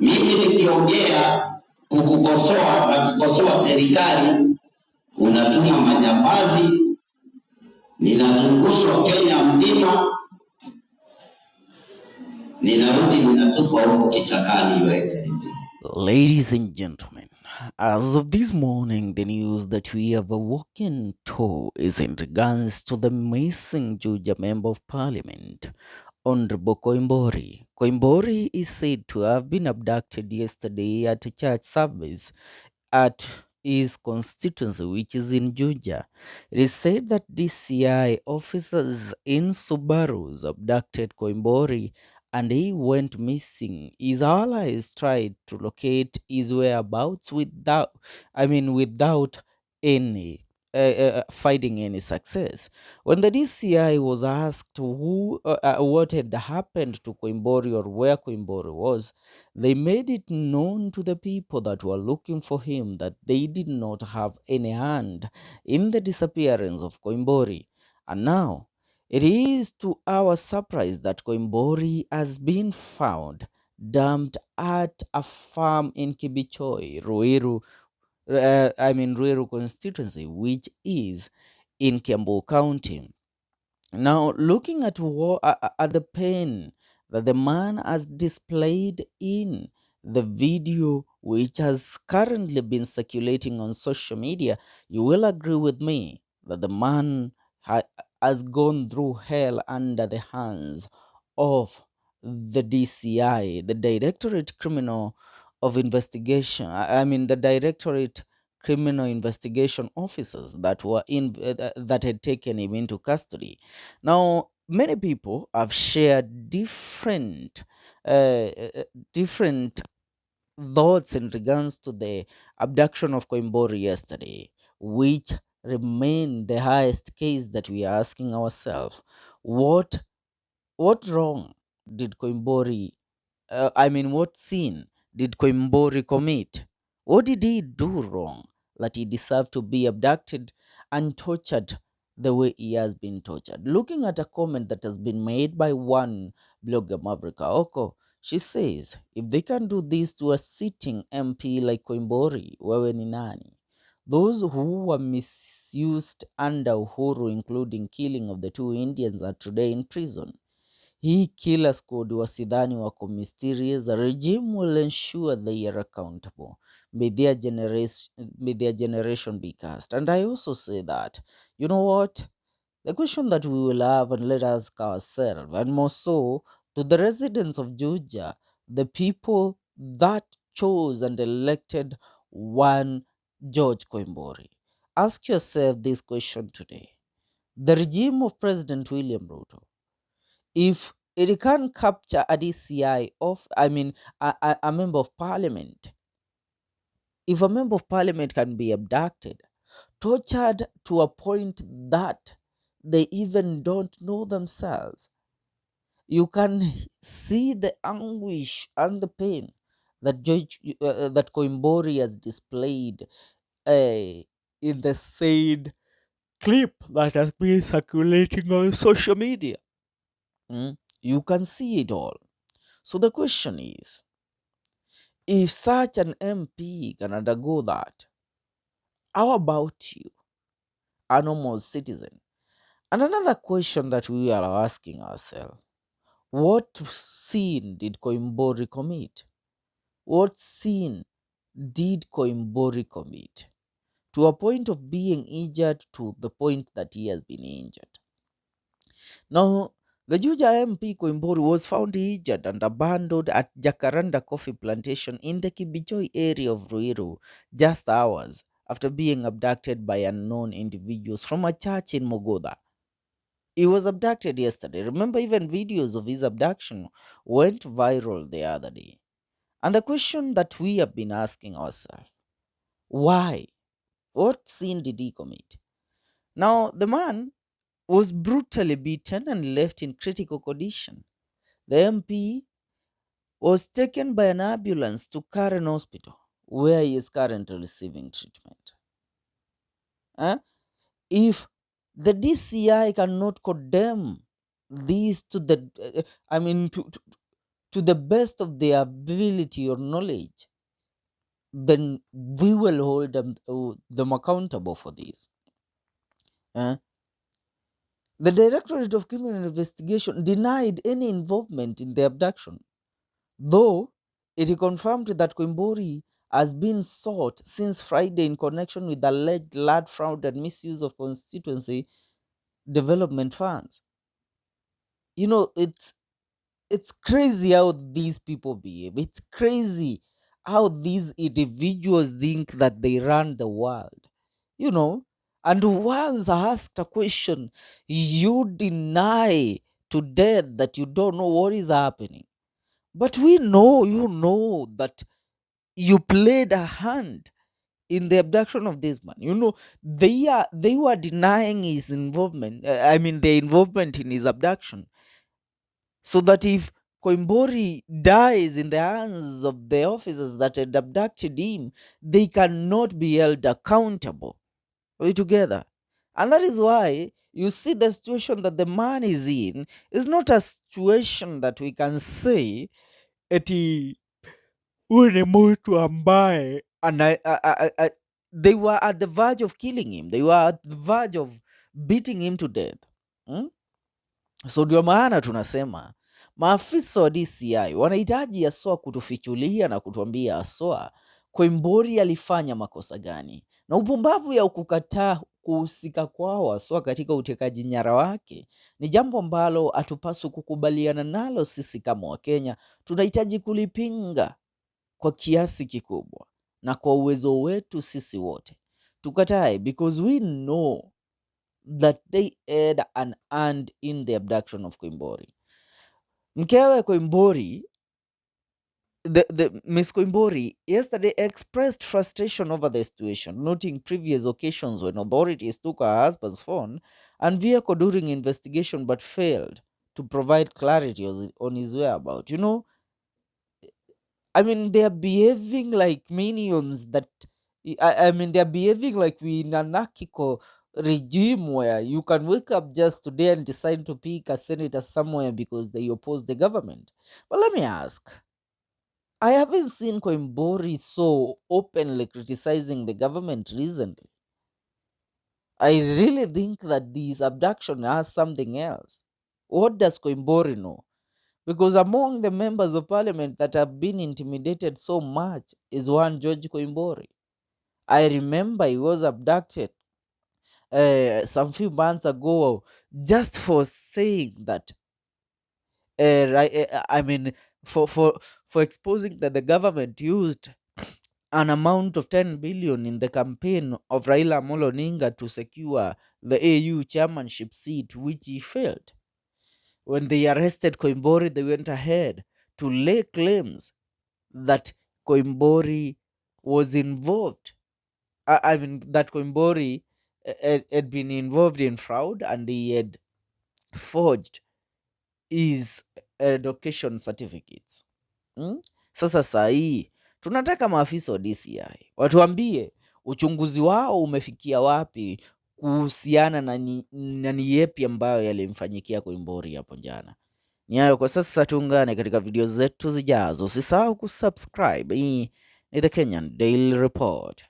Mimi nikiongea kukukosoa na kukosoa serikali, unatuma majambazi, ninazungushwa Kenya mzima, ninarudi ninatupwa huko kichakani, Your Excellency. Ladies and gentlemen, as of this morning, the news that we have awoken to is in regards to the missing Juja Member of Parliament, Honorable Koimburi. Koimburi is said to have been abducted yesterday at a church service at his constituency, which is in Juja. It is said that DCI officers in Subarus abducted Koimburi and he went missing. His allies tried to locate his whereabouts without any finding any success. When the DCI was asked what had happened to Koimburi or where Koimburi was, they made it known to the people that were looking for him that they did not have any hand in the disappearance of Koimburi. And now, it is to our surprise that Koimburi has been found dumped at a farm in Kibichoi, Ruiru constituency, which is in Kiambu County. Now, looking at the pain that the man has displayed in the video, which has currently been circulating on social media, you will agree with me that the man has gone through hell under the hands of the DCI, the Directorate Criminal of Investigation. The Directorate Criminal Investigation officers that were that had taken him into custody. Now, many people have shared different thoughts in regards to the abduction of Koimburi yesterday, which remain the highest case that we are asking ourselves. What wrong did Koimburi what sin did Koimburi commit? What did he do wrong that he deserved to be abducted and tortured the way he has been tortured? Looking at a comment that has been made by one blogger, Mavrika Oko, she says, if they can do this to a sitting MP like Koimburi, wewe ni nani? Those who were misused under Uhuru, including killing of the two Indians, are today in prison. Hii killer squad wasidhani wako mysterious. The regime will ensure they are accountable. May their generation be cast. And I also say that, you know what? The question that we will have and let us ask ourselves, and more so to the residents of Juja, the people that chose and elected one George Koimburi. Ask yourself this question today. The regime of President William Ruto, if it can capture a DCI a member of parliament, if a member of parliament can be abducted, tortured to a point that they even don't know themselves, you can see the anguish and the pain that that Koimburi has displayed in the said clip that has been circulating on social media. You can see it all. So the question is, if such an MP can undergo that, how about you, a normal citizen? And another question that we are asking ourselves, what sin did Koimburi commit? What sin did Koimburi commit to a point of being injured to the point that he has been injured? Now, the Juja MP Koimburi was found injured and abandoned at Jacaranda Coffee Plantation in the Kibichoi area of Ruiru just hours after being abducted by unknown individuals from a church in Mogoda. He was abducted yesterday. Remember, even videos of his abduction went viral the other day. And the question that we have been asking ourselves, why? What sin did he commit? Now, the man was brutally beaten and left in critical condition. The MP was taken by an ambulance to Karen Hospital, where he is currently receiving treatment. If the DCI cannot condemn these to the, to the best of their ability or knowledge, then we will hold them accountable for this. Uh, the Directorate of Criminal Investigation denied any involvement in the abduction, though it confirmed that Koimburi has been sought since Friday in connection with alleged land fraud and misuse of constituency development funds. You know, it's crazy how these people behave. It's crazy how these individuals think that they run the world, you know. And once asked a question, you deny to death that you don't know what is happening. But we know, you know, that you played a hand in the abduction of this man. You know, they were denying his involvement. I mean, the involvement in his abduction, so that if Koimburi dies in the hands of the officers that had abducted him, they cannot be held accountable. Are we together? And that is why you see the situation that the man is in is not a situation that we can say eti huyu ni mtu ambaye they were at the verge of killing him. They were at the verge of beating him to death. Hmm? So ndio maana tunasema maafisa wa DCI wanahitaji haswa kutufichulia na kutuambia haswa Koimburi alifanya makosa gani, na upumbavu ya kukataa kuhusika kwao haswa katika utekaji nyara wake ni jambo ambalo hatupaswi kukubaliana nalo. Sisi kama Wakenya tunahitaji kulipinga kwa kiasi kikubwa na kwa uwezo wetu sisi wote tukatae, because we know that they had an hand in the abduction of Koimburi. Mkewe Koimburi, the Miss Koimburi, yesterday expressed frustration over the situation, noting previous occasions when authorities took her husband's phone and vehicle during investigation but failed to provide clarity on his whereabouts. You know, I mean, they are behaving like minions that I mean, they are behaving like we in an anarchical regime where you can wake up just today and decide to pick a senator somewhere because they oppose the government. But let me ask, I haven't seen Koimburi so openly criticizing the government recently. I really think that this abduction has something else. What does Koimburi know? Because among the members of parliament that have been intimidated so much is one George Koimburi. I remember he was abducted some few months ago just for saying that, I mean, for exposing that the government used an amount of 10 billion in the campaign of Raila Amolo Odinga to secure the AU chairmanship seat, which he failed. When they arrested Koimburi, they went ahead to lay claims that Koimburi was involved. I mean, that Koimburi had been involved in fraud and he had forged his education certificates. Hmm? Sasa saa hii tunataka maafisa wa DCI watuambie uchunguzi wao umefikia wapi kuhusiana na ni yepi ambayo yalimfanyikia Koimburi hapo jana. Ni hayo kwa sasa, tuungane katika video zetu zijazo. Usisahau kusubscribe. Hii ni The Kenyan Daily Report.